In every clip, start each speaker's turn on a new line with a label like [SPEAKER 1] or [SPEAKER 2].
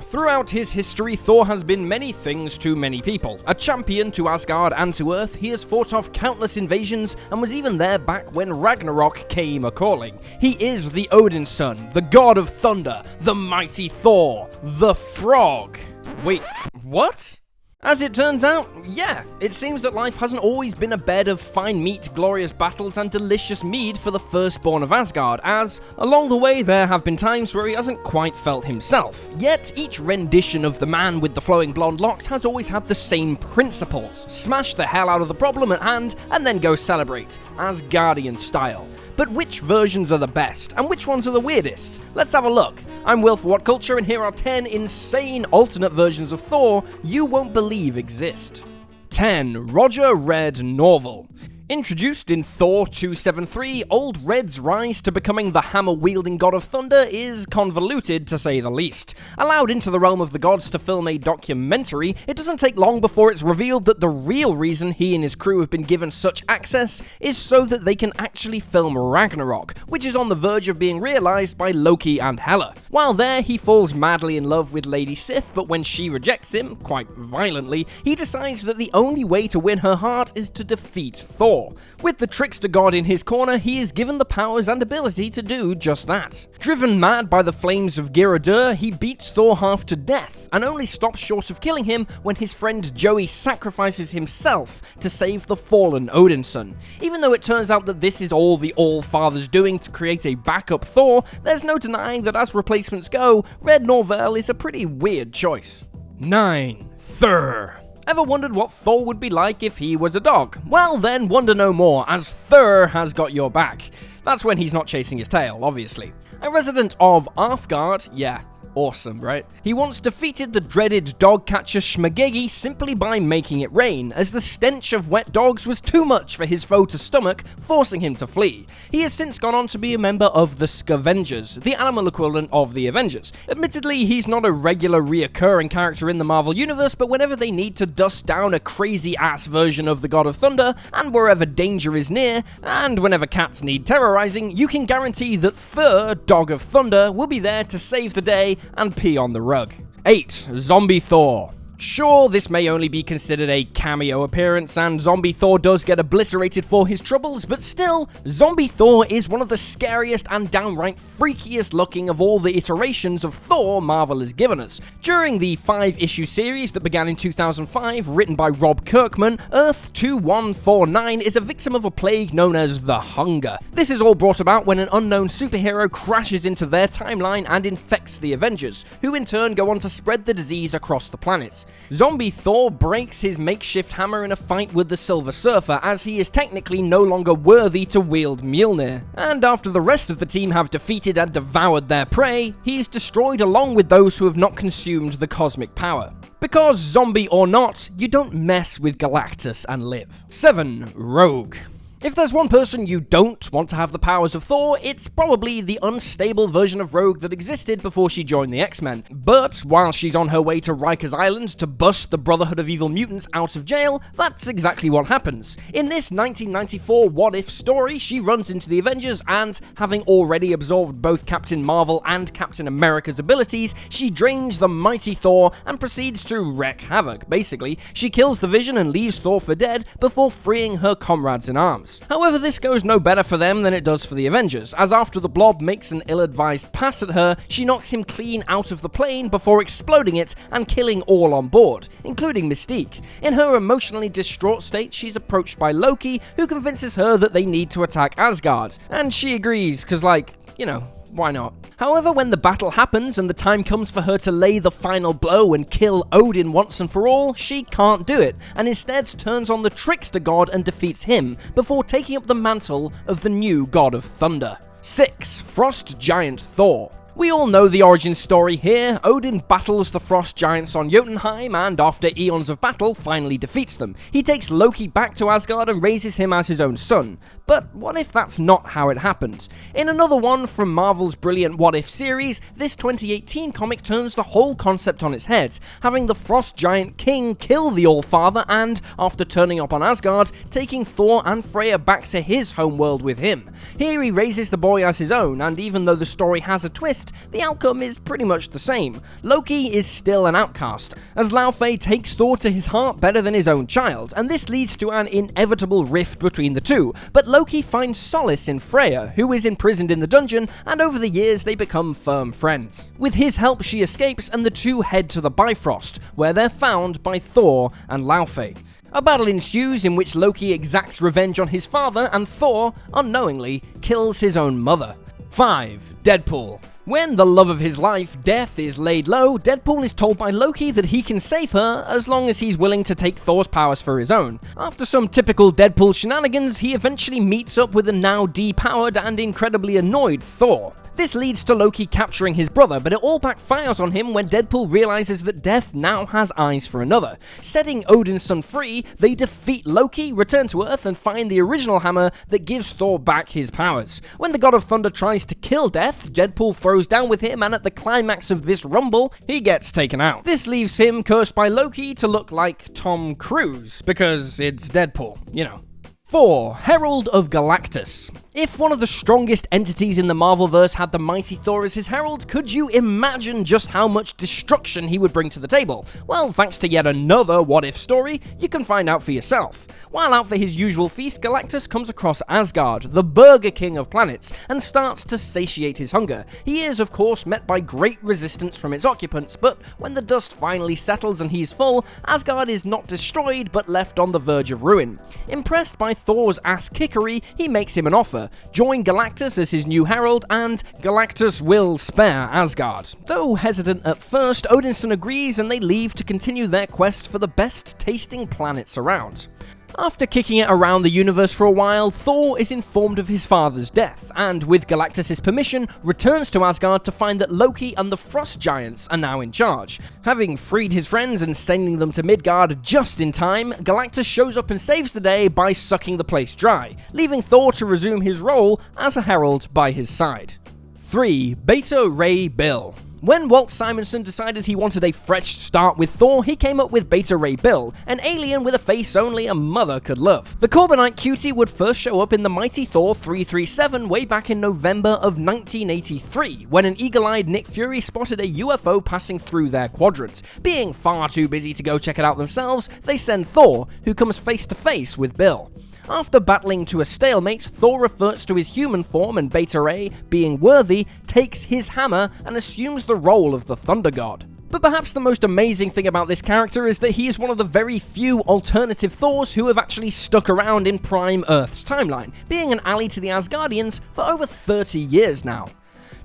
[SPEAKER 1] Throughout his history, Thor has been many things to many people. A champion to Asgard and to Earth, he has fought off countless invasions and was even there back when Ragnarok came a-calling. He is the Odin's son, the god of thunder, the mighty Thor, the frog. Wait, what? As it turns out, yeah, it seems that life hasn't always been a bed of fine meat, glorious battles, and delicious mead for the firstborn of Asgard, as, along the way, there have been times where he hasn't quite felt himself. Yet, each rendition of the man with the flowing blonde locks has always had the same principles. Smash the hell out of the problem at hand, and then go celebrate, Asgardian style. But which versions are the best, and which ones are the weirdest? Let's have a look. I'm Will for What Culture, and here are 10 insane alternate versions of Thor you won't believe exist. 10. Roger Red Norville. Introduced in Thor 273, Old Red's rise to becoming the hammer-wielding god of thunder is convoluted, to say the least. Allowed into the realm of the gods to film a documentary, it doesn't take long before it's revealed that the real reason he and his crew have been given such access is so that they can actually film Ragnarok, which is on the verge of being realized by Loki and Hela. While there, he falls madly in love with Lady Sif, but when she rejects him, quite violently, he decides that the only way to win her heart is to defeat Thor. With the trickster god in his corner, he is given the powers and ability to do just that. Driven mad by the flames of Gyrodur, he beats Thor half to death, and only stops short of killing him when his friend Joey sacrifices himself to save the fallen Odin's son. Even though it turns out that this is all the All-Father's doing to create a backup Thor, there's no denying that as replacements go, Red Norville is a pretty weird choice. 9. Thor. Ever wondered what Thor would be like if he was a dog? Well then, wonder no more, as Thor has got your back. That's when he's not chasing his tail, obviously. A resident of Asgard, yeah, awesome, right? He once defeated the dreaded dog catcher Schmagegi simply by making it rain, as the stench of wet dogs was too much for his foe to stomach, forcing him to flee. He has since gone on to be a member of the Scavengers, the animal equivalent of the Avengers. Admittedly, he's not a regular reoccurring character in the Marvel Universe, but whenever they need to dust down a crazy-ass version of the God of Thunder, and wherever danger is near, and whenever cats need terrorizing, you can guarantee that Thor, Dog of Thunder, will be there to save the day and pee on the rug. 8. Zombie Thor. Sure, this may only be considered a cameo appearance, and Zombie Thor does get obliterated for his troubles, but still, Zombie Thor is one of the scariest and downright freakiest looking of all the iterations of Thor Marvel has given us. During the 5-issue series that began in 2005, written by Rob Kirkman, Earth 2149 is a victim of a plague known as the Hunger. This is all brought about when an unknown superhero crashes into their timeline and infects the Avengers, who in turn go on to spread the disease across the planet. Zombie Thor breaks his makeshift hammer in a fight with the Silver Surfer, as he is technically no longer worthy to wield Mjolnir. And after the rest of the team have defeated and devoured their prey, he is destroyed along with those who have not consumed the cosmic power. Because, zombie or not, you don't mess with Galactus and live. 7. Rogue. If there's one person you don't want to have the powers of Thor, it's probably the unstable version of Rogue that existed before she joined the X-Men. But while she's on her way to Rikers Island to bust the Brotherhood of Evil Mutants out of jail, that's exactly what happens. In this 1994 what-if story, she runs into the Avengers and, having already absorbed both Captain Marvel and Captain America's abilities, she drains the mighty Thor and proceeds to wreak havoc. Basically, she kills the Vision and leaves Thor for dead before freeing her comrades in arms. However, this goes no better for them than it does for the Avengers, as after the Blob makes an ill-advised pass at her, she knocks him clean out of the plane before exploding it and killing all on board, including Mystique. In her emotionally distraught state, she's approached by Loki, who convinces her that they need to attack Asgard, and she agrees, cause why not? However, when the battle happens and the time comes for her to lay the final blow and kill Odin once and for all, she can't do it, and instead turns on the trickster god and defeats him, before taking up the mantle of the new god of thunder. 6. Frost Giant Thor. We all know the origin story here. Odin battles the frost giants on Jotunheim and after eons of battle finally defeats them. He takes Loki back to Asgard and raises him as his own son. But what if that's not how it happened? In another one from Marvel's brilliant What If series, this 2018 comic turns the whole concept on its head, having the frost giant king kill the All-Father and, after turning up on Asgard, taking Thor and Freya back to his homeworld with him. Here he raises the boy as his own, and even though the story has a twist, the outcome is pretty much the same. Loki is still an outcast, as Laufey takes Thor to his heart better than his own child, and this leads to an inevitable rift between the two, but Loki finds solace in Freya, who is imprisoned in the dungeon, and over the years they become firm friends. With his help she escapes, and the two head to the Bifrost, where they're found by Thor and Laufey. A battle ensues in which Loki exacts revenge on his father, and Thor, unknowingly, kills his own mother. 5. Deadpool. When the love of his life, Death, is laid low, Deadpool is told by Loki that he can save her as long as he's willing to take Thor's powers for his own. After some typical Deadpool shenanigans, he eventually meets up with the now depowered and incredibly annoyed Thor. This leads to Loki capturing his brother, but it all backfires on him when Deadpool realizes that Death now has eyes for another. Setting Odin's son free, they defeat Loki, return to Earth, and find the original hammer that gives Thor back his powers. When the God of Thunder tries to kill Death, Deadpool throws down with him, and at the climax of this rumble, he gets taken out. This leaves him, cursed by Loki, to look like Tom Cruise, because it's Deadpool, you know. 4. Herald of Galactus. If one of the strongest entities in the Marvelverse had the mighty Thor as his herald, could you imagine just how much destruction he would bring to the table? Well, thanks to yet another what-if story, you can find out for yourself. While out for his usual feast, Galactus comes across Asgard, the Burger King of planets, and starts to satiate his hunger. He is, of course, met by great resistance from its occupants, but when the dust finally settles and he's full, Asgard is not destroyed, but left on the verge of ruin. Impressed by Thor's ass-kickery, he makes him an offer. Join Galactus as his new herald, and Galactus will spare Asgard. Though hesitant at first, Odinson agrees and they leave to continue their quest for the best-tasting planets around. After kicking it around the universe for a while, Thor is informed of his father's death, and with Galactus' permission, returns to Asgard to find that Loki and the Frost Giants are now in charge. Having freed his friends and sending them to Midgard just in time, Galactus shows up and saves the day by sucking the place dry, leaving Thor to resume his role as a herald by his side. 3. Beta Ray Bill. When Walt Simonson decided he wanted a fresh start with Thor, he came up with Beta Ray Bill, an alien with a face only a mother could love. The Corbinite cutie would first show up in the Mighty Thor 337 way back in November of 1983, when an eagle-eyed Nick Fury spotted a UFO passing through their quadrant. Being far too busy to go check it out themselves, they send Thor, who comes face to face with Bill. After battling to a stalemate, Thor reverts to his human form and Beta Ray, being worthy, takes his hammer and assumes the role of the Thunder God. But perhaps the most amazing thing about this character is that he is one of the very few alternative Thors who have actually stuck around in Prime Earth's timeline, being an ally to the Asgardians for over 30 years now.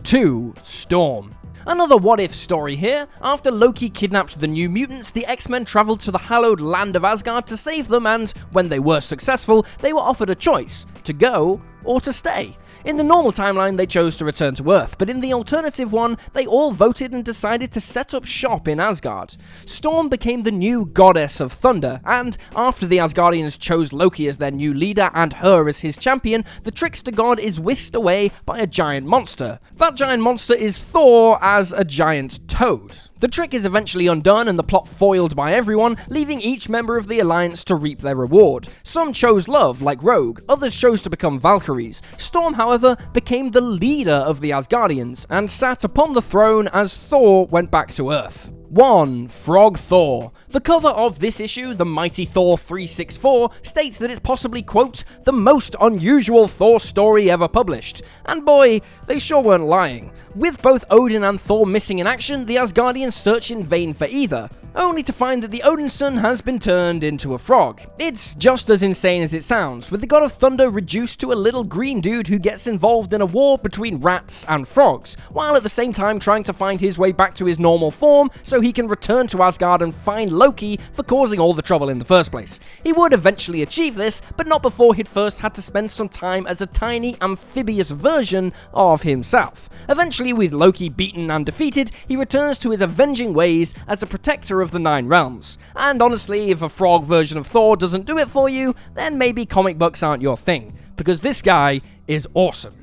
[SPEAKER 1] 2. Storm. Another what-if story here. After Loki kidnapped the New Mutants, the X-Men traveled to the hallowed land of Asgard to save them, and when they were successful, they were offered a choice: to go or to stay. In the normal timeline, they chose to return to Earth, but in the alternative one, they all voted and decided to set up shop in Asgard. Storm became the new goddess of thunder, and after the Asgardians chose Loki as their new leader and her as his champion, the trickster god is whisked away by a giant monster. That giant monster is Thor as a giant toad. The trick is eventually undone and the plot foiled by everyone, leaving each member of the Alliance to reap their reward. Some chose love, like Rogue, others chose to become Valkyries. Storm, however, became the leader of the Asgardians, and sat upon the throne as Thor went back to Earth. 1. Frog Thor. The cover of this issue, the Mighty Thor 364, states that it's possibly, quote, the most unusual Thor story ever published. And boy, they sure weren't lying. With both Odin and Thor missing in action, the Asgardians search in vain for either, only to find that the Odinson has been turned into a frog. It's just as insane as it sounds, with the God of Thunder reduced to a little green dude who gets involved in a war between rats and frogs, while at the same time trying to find his way back to his normal form so so he can return to Asgard and find Loki for causing all the trouble in the first place. He would eventually achieve this, but not before he'd first had to spend some time as a tiny amphibious version of himself. Eventually, with Loki beaten and defeated, he returns to his avenging ways as a protector of the Nine Realms. And honestly, if a frog version of Thor doesn't do it for you, then maybe comic books aren't your thing, because this guy is awesome.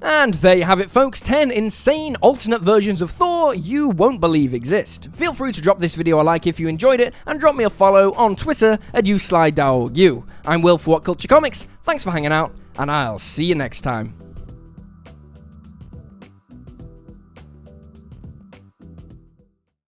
[SPEAKER 1] And there you have it, folks, 10 insane alternate versions of Thor you won't believe exist. Feel free to drop this video a like if you enjoyed it, and drop me a follow on Twitter at YouSlideDowU. I'm Will for What Culture Comics, thanks for hanging out, and I'll see you next time.